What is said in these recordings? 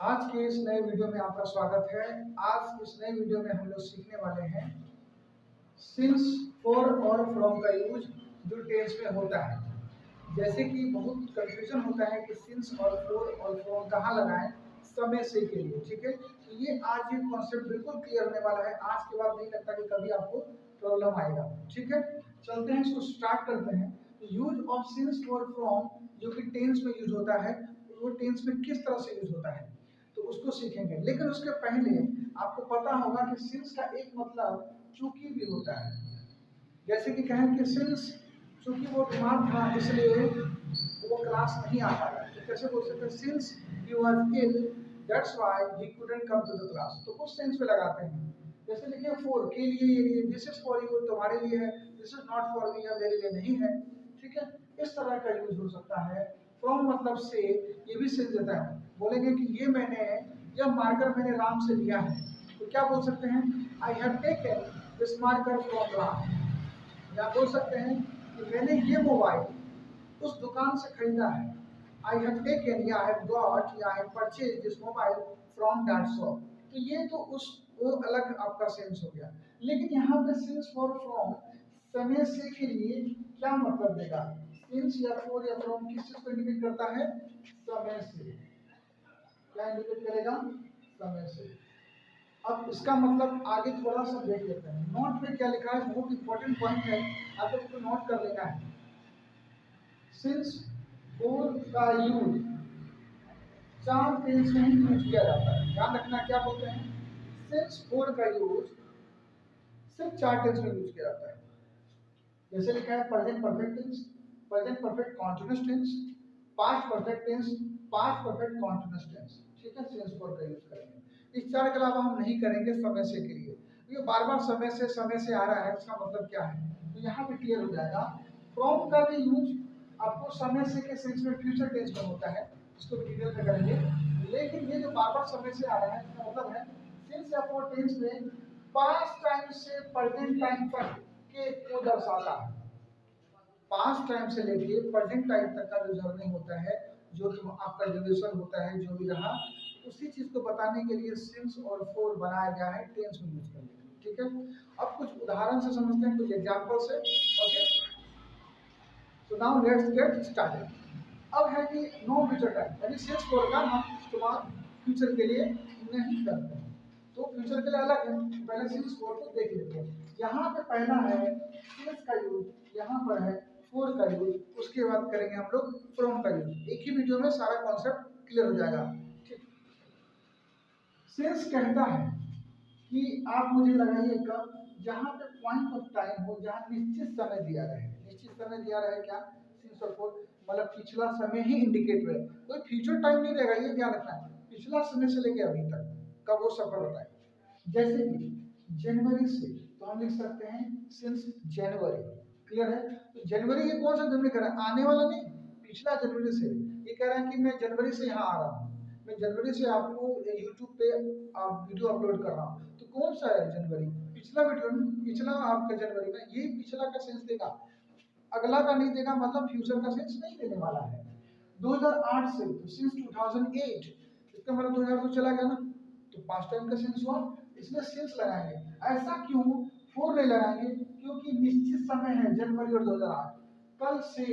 आज के इस नए वीडियो में आपका स्वागत है। आज इस नए वीडियो में हम लोग सीखने वाले हैं सिंस, फॉर और फ्रॉम का यूज जो टेंस में होता है। जैसे कि बहुत कंफ्यूजन होता है कि सिंस और फॉर और फ्रॉम कहाँ लगाएं समय से के लिए, ठीक है। तो ये आज ये कॉन्सेप्ट बिल्कुल क्लियर होने वाला है। आज के बाद नहीं लगता कि कभी आपको प्रॉब्लम आएगा, ठीक है। चलते हैं, इसको स्टार्ट करते हैं। Use of since, for, from जो कि टेंस में यूज होता है, वो टेंस में किस तरह से यूज होता है तो उसको सीखेंगे। लेकिन उसके पहले आपको पता होगा कि सिंस का एक मतलब चूंकि भी होता है। जैसे कि कहें कि सिंस चूंकि वो बीमार था इसलिए वो क्लास नहीं आ पाया, तो कैसे बोल सकते हैं since he was ill that's why he couldn't come to the class. तो उस सेंस में लगाते हैं। जैसे देखिए फॉर के लिए, ये लिए दिस इज फॉर यू तुम्हारे लिए है, this is not for me मेरे लिए नहीं है, ठीक है। इस तरह का यूज हो सकता है। फ्रॉम मतलब से, ये भी सेंस देता है। बोलेंगे कि यह मार्कर मैंने राम से लिया है, तो क्या बोल सकते हैं I have taken this marker from Ram. या बोल सकते हैं कि मैंने ये मोबाइल उस दुकान से खरीदा है। आई हैव टेकन या आई हैव गॉट या I have purchase this mobile from that shop. तो ये तो उस वो अलग आपका सेंस हो गया। लेकिन यहाँ पे सिंस, फॉर, फ्रॉम समय से के लिए क्या मतलब देगा? सिंस या फॉर या फ्रॉम किस चीज को इंडिकेट करता है? समय से। क्या इंडिकेट करेगा? समय से। अब इसका मतलब आगे थोड़ा सा देख लेते हैं। नोट में क्या लिखा है, बहुत इंपॉर्टेंट पॉइंट है, आपको इसको नोट कर लेना है। सिंस, फॉर का यूज चार टेंस में ही यूज किया जाता है। ध्यान रखना, क्या बोलते हैं? सिंस, फॉर का यूज सिर्फ चार टेंस में यूज किया जाता है। जैसे लिखा है present perfect tense, present perfect continuous tense, past perfect tense, past perfect continuous tense, ठीक है। सिंस, फॉर का यूज करेंगे। इस चार के अलावा हम नहीं करेंगे समय से के लिए। ये बार बार समय से आ रहा है, इसका मतलब क्या है तो यहाँ पे क्लियर हो जाएगा। फ्रॉम का भी यूज आपको समय से के सेंस में फ्यूचर टेंस में होता है, इसको डिटेल में करेंगे। लेकिन ये जो बार बार समय से आ रहा है, इसका मतलब है सिंस या फॉर टेंस में पास्ट टाइम से प्रेजेंट टाइम तक के को दर्शाता है। पास्ट टाइम से लेके प्रेजेंट टाइम तक का जो जर्नी होता है, जो कि आपका ड्यूरेशन होता है, जो भी रहा, उसी चीज को बताने के लिए सिंस और फॉर बनाया गया है टेंस में यूज करने के लिए, ठीक है। अब कुछ उदाहरण से समझते हैं, कुछ एग्जांपल से। Okay, so now let's get started. अब है कि नो फ्यूचर टाइम, यानी सिंस फॉर का हम इस्तेमाल फ्यूचर के लिए नहीं करते हैं। तो फ्यूचर के लिए अलग है, पहले सिंस फॉर को देख लेते हैं। यहाँ पे पहला है सिंस का यूज, यहाँ पर है फॉर का यूज, उसके बाद करेंगे हम लोग फ्रॉम का यूज। एक ही वीडियो में सारा कॉन्सेप्ट क्लियर हो जाएगा, ठीक। सिंस कहता है कि आप मुझे लगाइए कब, जहाँ पे पॉइंट ऑफ टाइम हो, जहाँ निश्चित समय दिया रहे। निश्चित समय दिया रहे क्या? सिंस और फॉर मतलब पिछला समय ही इंडिकेट रहे, कोई फ्यूचर टाइम नहीं रहेगा, ये ध्यान रखना है। पिछला समय से लेके अभी तक का वो सफर बताए। जैसे कि जनवरी से, तो हम लिख सकते हैं सिंस जनवरी। क्लियर है? तो जनवरी, ये कौन सा जनवरी कर रहा है? आने वाला नहीं, पिछला जनवरी से। ये कह रहा है कि मैं जनवरी से यहाँ आ रहा हूँ, मैं जनवरी से आपको यूट्यूब पे वीडियो अपलोड कर रहा हूँ। तो कौन सा है जनवरी? पिछला वीडियो, पिछला आपका जनवरी में, ये पिछला का सेंस देगा, अगला का नहीं देगा, मतलब फ्यूचर का सेंस नहीं देने वाला है। 2008 से, तो सिंस 2008, इसका मतलब 2000 तो चला गया ना, तो पास्ट टाइम का सेंस हुआ, इसमें सिंस लगाएंगे। ऐसा क्यों फॉर नहीं लगाएंगे? क्योंकि निश्चित समय है जनवरी और 2008। कल से,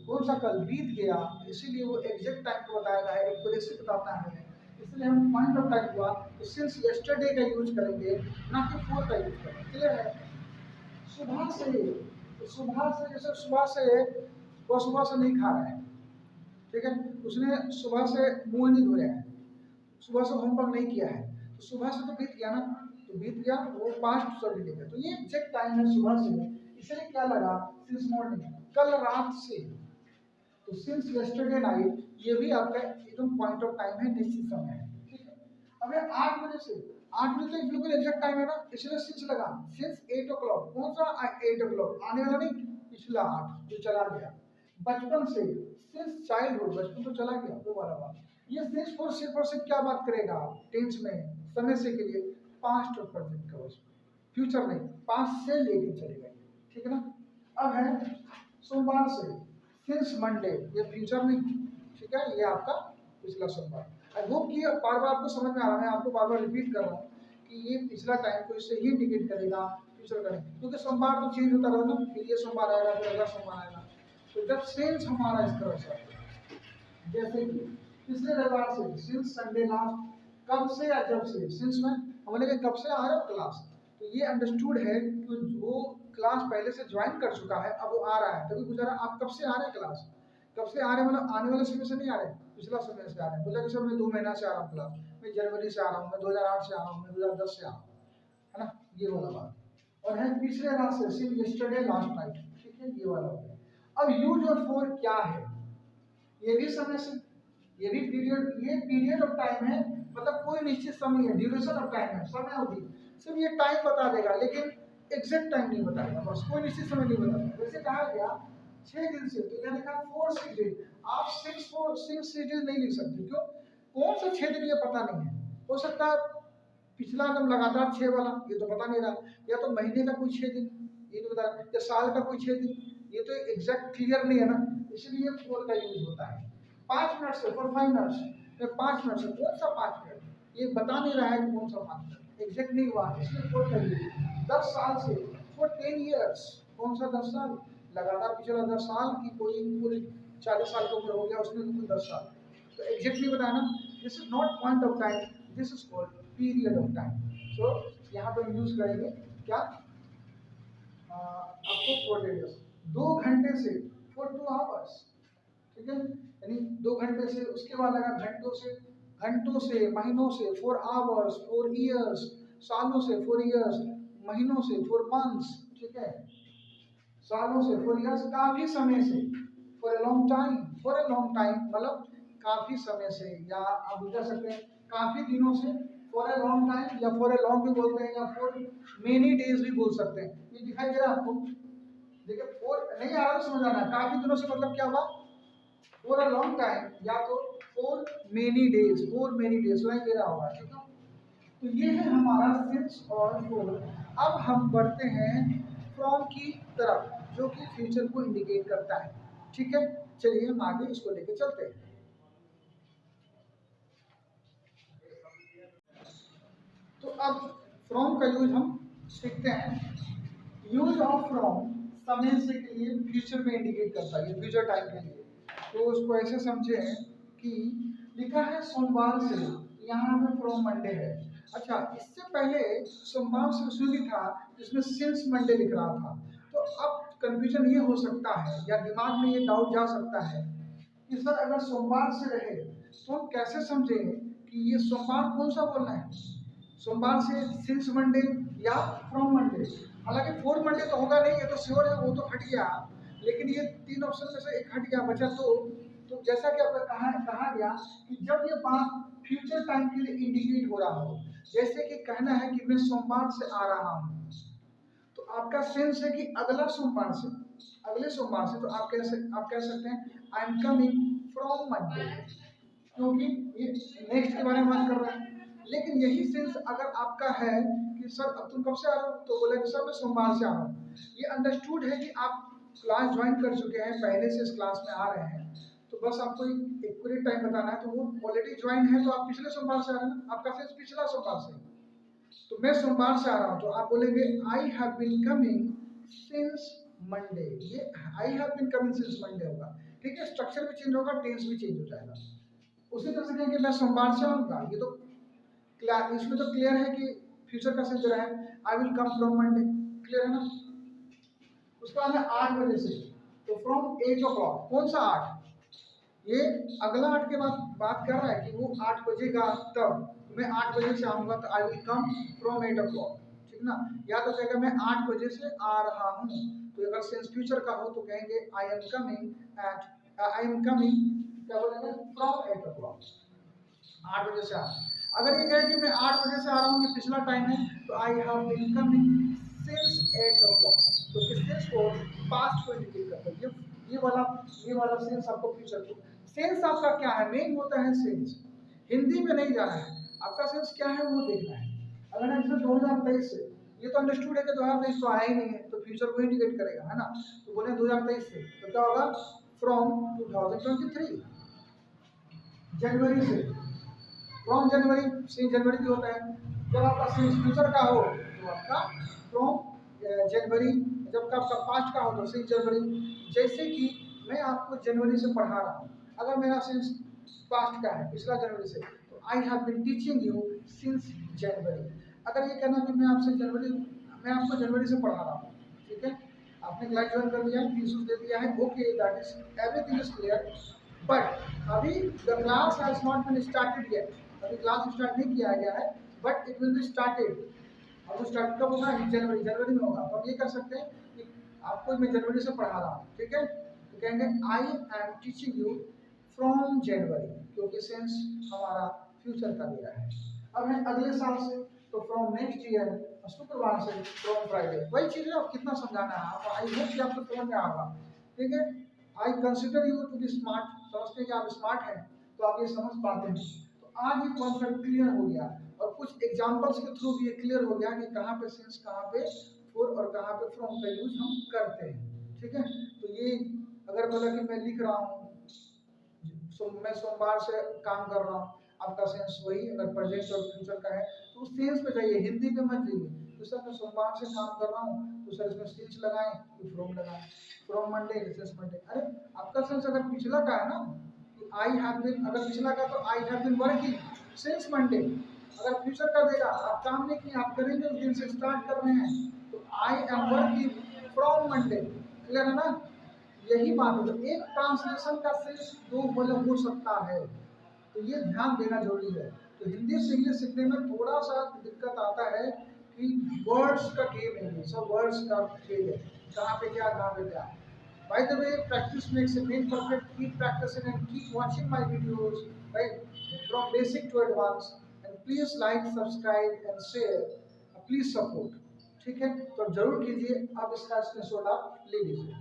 कौन सा कल? बीत गया, इसीलिए वो एग्जैक्ट टाइम को बताया है, एक्यूरेसी बताता है। इसलिए हम पॉइंट ऑफ टाइम हुआ तो सिंस यस्टरडे का यूज करेंगे, ना कि फॉर का यूज करेंगे। क्लियर है? सुबह से, तो सुबह से, जैसे सुबह से वो सुबह से नहीं खा रहा है, ठीक है, उसने सुबह से मुंह नहीं धोया है, सुबह से होमवर्क नहीं किया है, तो सुबह से तो बीत गया ना, तो बीत गया, वो पास्ट सॉरी लिखा, तो ये एग्जैक्ट टाइम है सुबह से, इसलिए क्या लगा? सिंस मॉर्निंग, कल रात से। तो सिंस यस्टरडे नाइट, ये भी आपका एकदम पॉइंट ऑफ टाइम है, निश्चित समय है, ठीक है। अब ये 8 बजे से, 8 बजे तो बिल्कुल एग्जैक्ट टाइम है ना, इसलिए सिंस लगा। सिंस 8 ओ क्लॉक, कौन सा 8 ओ क्लॉक? आने वाला नहीं, पिछला 8 जो चला गया। बचपन से, सिंस चाइल्डहुड, बचपन तो चला गया, वो वाला बात। ये सिंस फॉर सिर्फ और सिर्फ क्या बात करेगा टेंस में? समय से के लिए पास्ट और प्रेजेंट का, फ्यूचर नहीं, पास्ट से लेके चलेगा, ठीक है ना। अब है सोमवार से, सिंस मंडे, ये फ्यूचर नहीं, ठीक है, ये आपका पिछला सोमवार। आई होप कि बार बार आपको समझ में आ रहा है, मैं आपको बार बार रिपीट कर रहा हूँ कि ये पिछला टाइम को इससे ही इंडिकेट करेगा फ्यूचर का नहीं, क्योंकि सोमवार तो चेंज होता रहता ना, फिर ये सोमवार आएगा फिर अगला सोमवार आएगा। तो जब सेंस हमारा इस तरह से आता है, जैसे कि पिछले रविवार से सिंस संडे लास्ट, कब से या जब से, सिंस में हमने कहा कब से आ रहा है क्लास, तो ये अंडरस्टूड है कि जो क्लास पहले से ज्वाइन कर चुका है अब वो आ रहा है, तभी पूछ रहा आप कब से आ रहे हैं क्लास, कब से आ रहे हैं मतलब आने वाले समय से नहीं आ रहे, पिछला समय से आ रहे हैं। बोला कि सर मैं 2 महीना से आ रहा हूँ क्लास, मैं जनवरी से आ रहा हूँ, मैं 2008 से आ रहा हूँ, मैं 2010 से आ रहा हूँ, है ना, ये वाला बात। और है पिछले रात से, सिर्फ यस्टरडे लास्ट नाइट, ठीक है, ये वाला हो गया। अब यूज और फॉर क्या है, ये भी समय से, ये भी पीरियड, ये पीरियड ऑफ टाइम है, मतलब कोई निश्चित समय है, ड्यूरेशन ऑफ टाइम है, समय अवधि, सिर्फ ये टाइम बता देगा लेकिन एग्जैक्ट टाइम नहीं बताएगा, बस कोई निश्चित समय नहीं बताएगा। जैसे कहा गया 6 दिन से, तो यहाँ लिखा 4 6 डेज, आप 6 डेज नहीं लिख सकते, क्यों, कौन सा 6 दिन ये पता नहीं है, हो सकता है पिछला एकदम लगातार 6 वाला, ये तो पता नहीं रहा, या तो महीने का कोई 6 दिन ये नहीं बता रहा, या साल का कोई 6 दिन, ये तो एग्जैक्ट क्लियर नहीं है ना, इसलिए 4 का यूज होता है। 5 मिनट से, फॉर 5 मिनट्स, 5 मिनट से, कौन सा 5 मिनट, ये बता नहीं रहा है कि कौन सा 5 मिनट, एग्जैक्ट नहीं हुआ, इसलिए 4 का यूज। 10 साल से, फॉर 10 ईयर्स, कौन सा 10 साल, लगातार पिछला 10 साल की, कोई पूरी 40 साल का उम्र हो गया उसमें कुल 10 साल, तो एग्जैक्ट नहीं बताना, this is not point of time, this is called period of time. So यहाँ पर यूज करेंगे क्या, आपको 4 डेज, 2 घंटे से, फॉर 2 आवर्स, ठीक है, यानी 2 घंटे से, उसके बाद अगर घंटों से, महीनों से, 4 आवर्स, 4 ईयर्स, सालों से 4 ईयर्स, महीनों से 4 मंथ्स, ठीक है, सालों से 4 ईयर्स, काफी समय से, फॉर ए लॉन्ग टाइम मतलब काफी समय से, या आप कह सकते हैं काफी दिनों से, फॉर ए लॉन्ग टाइम, या फॉर ए लॉन्ग भी बोलते हैं, या फॉर मेनी डेज भी बोल सकते हैं। ये दिखाई दे रहा है आपको, देखिए फॉर नहीं आ रहा तो समझ आना, काफी दिनों से मतलब क्या हुआ, फॉर अ लॉन्ग टाइम, या तो फॉर मेनी डेज सुनाई दे रहा होगा, ठीक है। तो ये है हमारा सिंस और फॉर। अब हम बढ़ते हैं फ्रॉम की तरफ, जो कि फ्यूचर को इंडिकेट करता है, ठीक है, चलिए हम आगे इसको लेके चलते हैं। तो अब फ्रॉम का यूज हम सीखते हैं। यूज ऑफ फ्रॉम समय से के लिए फ्यूचर में इंडिकेट करता है, ये फ्यूचर टाइम के लिए। तो उसको ऐसे समझे कि लिखा है सोमवार से, यहाँ पे फ्रॉम मंडे है। अच्छा, इससे पहले सोमवार से उसमें भी था जिसमें सिंस मंडे लिख रहा था, तो अब कंफ्यूजन ये हो सकता है, या दिमाग में ये डाउट जा सकता है कि सर अगर सोमवार से रहे तो हम कैसे समझें कि ये सोमवार कौन सा बोलना है, सोमवार से सिंस मंडे या फ्रॉम मंडे। हालांकि फोर मंडे तो होगा नहीं, ये तो श्योर है, वो तो हट गया, लेकिन ये 3 ऑप्शन में से एक हट गया, बचा तो जैसा कि आपको कहा गया कि जब ये बात फ्यूचर टाइम के लिए इंडिकेट हो रहा हो, जैसे कि कहना है कि मैं सोमवार से आ रहा हूँ, तो आपका सेंस है कि अगला सोमवार से, अगले सोमवार से, तो आप कह सकते हैं I am coming from Monday, क्योंकि ये नेक्स्ट के बारे में बात कर रहा है। लेकिन यही सेंस अगर आपका है कि सर अब तुम कब से आ रहे हो, तो बोले सर मैं सोमवार से आ रहा हूँ, ये अंडरस्टूड है कि आप क्लास ज्वाइन कर चुके हैं, पहले से इस क्लास में आ रहे हैं, तो बस आपको एक्यूरेट टाइम बताना है, तो वो ऑलरेडी ज्वाइन है, तो आप पिछले सोमवार से आ रहे हैं, आपका सेंस पिछला सोमवार से। तो मैं सोमवार से आ रहा हूँ, तो आप बोलेंगे I have been coming since Monday, ये I have been coming since Monday होगा, ठीक है, स्ट्रक्चर भी चेंज होगा, टेंस भी चेंज हो जाएगा। उसी तरह से कहेंगे मैं सोमवार से आऊँगा, ये तो इसमें तो क्लियर है कि फ्यूचर का सेंस जो है आई will come from Monday, clear है ना। उसके बाद है 8 बजे से, तो फ्रॉम 8 ओ क्लॉक, कौन सा 8, ये अगला 8 के बाद बात कर रहा है कि वो 8 बजेगा, तब मैं 8 बजे से आऊँगा, तो I will come from 8 o'clock, ठीक ना। या तो कहेगा मैं 8 बजे से आ रहा हूँ, तो अगर सेंस फ्यूचर का हो तो कहेंगे आई एम कमिंग क्या बोलेंगे फ्रॉम 8 ओ क्लॉक, 8 बजे से आ रहा हूँ। अगर ये कहे कि मैं 8 बजे से आ रहा हूँ, ये पिछला टाइम है, तो I have been coming since 8 o'clock, तो इस सेंस को पास्ट को इंडिकेट करता है, ये वाला सेंस आपको फ्यूचर को। सेंस आपका क्या है, मेन होता है सेंस, हिंदी में नहीं जाना है, आपका सेंस क्या है वो देखना है। अगर हम जैसे 2023 से, ये तो अंडरस्टूड है कि 2023 तो आया ही नहीं है, तो फ्यूचर को इंडिकेट करेगा, है ना, तो बोले 2023 से, तो क्या होगा फ्रॉम 2023, जनवरी से, फ्रॉम जनवरी, सिंस जनवरी भी होता है। जब आपका सिंस फ्यूचर का हो तो आपका फ्रॉम जनवरी, जब आपका पास्ट का हो तो सिंस जनवरी। जैसे कि मैं आपको जनवरी से पढ़ा रहा हूँ, अगर मेरा सिंस पास्ट का है, पिछला जनवरी से, तो I have been teaching you since January. अगर ये कहना कि मैं आपको जनवरी से पढ़ा रहा हूँ, ठीक है, आपने क्लास ज्वाइन कर लिया, फीस दे दिया है, okay, that is everything is clear. But अभी the class has not been started yet, अभी क्लास स्टार्ट नहीं किया गया है, but it will be started. अब वो स्टार्ट कब होगा? जनवरी में होगा। तो हम ये कर सकते हैं कि आपको मैं जनवरी से पढ़ा रहा हूँ, ठीक है, तो कहेंगे I am teaching you from January, क्योंकि सेंस हमारा फ्यूचर का दिया है। अब है अगले साल से, तो फ्रॉम नेक्स्ट ईयर, शुक्रवार से, फ्रॉम फ्राइडे, वही चीज है। अब कितना समझाना है आपको, आई होप कि आपको समझ में आएगा, ठीक है। I consider you to be smart, समझते हैं कि आप स्मार्ट हैं, तो आप ये समझ पाते हैं। तो आज ये कॉन्सेप्ट क्लियर हो गया, और कुछ एग्जांपल्स के थ्रू भी ये क्लियर हो गया कि कहाँ पे सिंस, कहाँ पे फॉर और कहाँ पे फ्रॉम का यूज हम करते हैं, ठीक है। तो ये अगर बोला कि मैं लिख रहा हूँ, मैं सोमवार से काम कर रहा हूँ, आपका सेंस वही, अगर प्रेजेंट और फ्यूचर का है तो उस सेंस पे जाइए, हिंदी पे मत जाइए। तो सर मैं सोमवार से काम कर रहा हूँ, तो सर इसमें सिंस लगाएं कि फ्रॉम लगाएं, फ्रॉम मंडे सिंस मंडे। अरे आपका सेंस अगर पिछला का है ना, कि आई हैव बीन, अगर पिछला का तो I have been working since Monday. अगर फ्यूचर का देगा, आप काम नहीं किए, आप करेंगे उस दिन से स्टार्ट कर रहे हैं, तो I am working from Monday. Clear है ना? यही बात है। तो एक ट्रांसलेशन का सेंस दो मतलब हो सकता है, तो ये ध्यान देना जरूरी है। तो हिंदी से इंग्लिश सीखने में थोड़ा सा दिक्कत आता है कि वर्ड्स का गेम है, सब वर्ड्स का खेल है, कहाँ पे क्या, कहाँ पे क्या। By the way, practice makes a man perfect. Keep practicing and keep watching my videos, right? From basic to advanced. And please like, subscribe and share. Please support. ठीक है, तो जरूर कीजिए। आप इसका स्क्रीनशॉट आप ले लीजिए।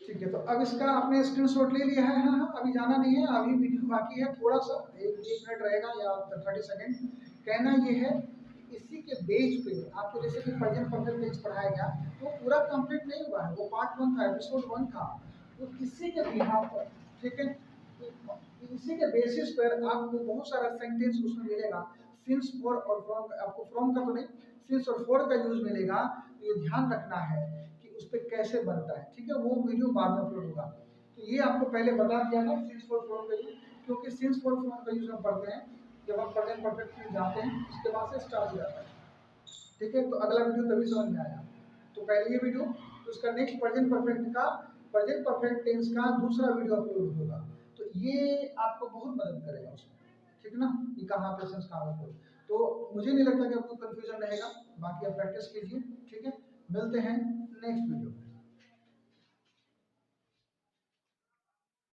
ठीक है, तो अब इसका आपने स्क्रीनशॉट ले लिया है। हाँ, अभी जाना नहीं है, अभी वीडियो बाकी है, थोड़ा सा एक मिनट रहेगा या 30 सेकेंड। कहना ये है, इसी के बेस पे आपको जैसे कि प्रेजेंट परफेक्ट टेंस पढ़ाया गया, वो पूरा कंप्लीट नहीं हुआ है, वो पार्ट 1 था, एपिसोड 1 था। तो इसी के बिहाफ पर, ठीक है, तो इसी के बेसिस पर आपको बहुत सारा सेंटेंस उसमें मिलेगा। सिंस, फॉर और फ्रॉम, आपको फ्रॉम का तो नहीं, सिंस और फॉर का यूज मिलेगा। तो ये ध्यान रखना है कि उस पर कैसे बनता है, ठीक है। वो वीडियो बाद में अपलोड होगा। तो ये आपको पहले बता दिया था सिंस फॉर फ्रॉम का यूज, क्योंकि सिंस फॉर फ्रॉम का यूज हम पढ़ते हैं जब हम प्रेजेंट परफेक्ट में जाते हैं, उसके बाद से स्टार्ट हो जाता है, ठीक है। तो अगला वीडियो तभी समझ में आया। तो पहले ये वीडियो, तो उसका नेक्स्ट प्रेजेंट परफेक्ट का, प्रेजेंट परफेक्ट टेंस का दूसरा वीडियो अपलोड होगा। तो ये आपको बहुत मदद करेगा उसमें, ठीक ना, कि कहाँ पे सेंस कहाँ पे। तो मुझे नहीं लगता कि आपको कंफ्यूजन रहेगा। बाकी आप प्रैक्टिस कीजिए, ठीक है। मिलते हैं नेक्स्ट वीडियो।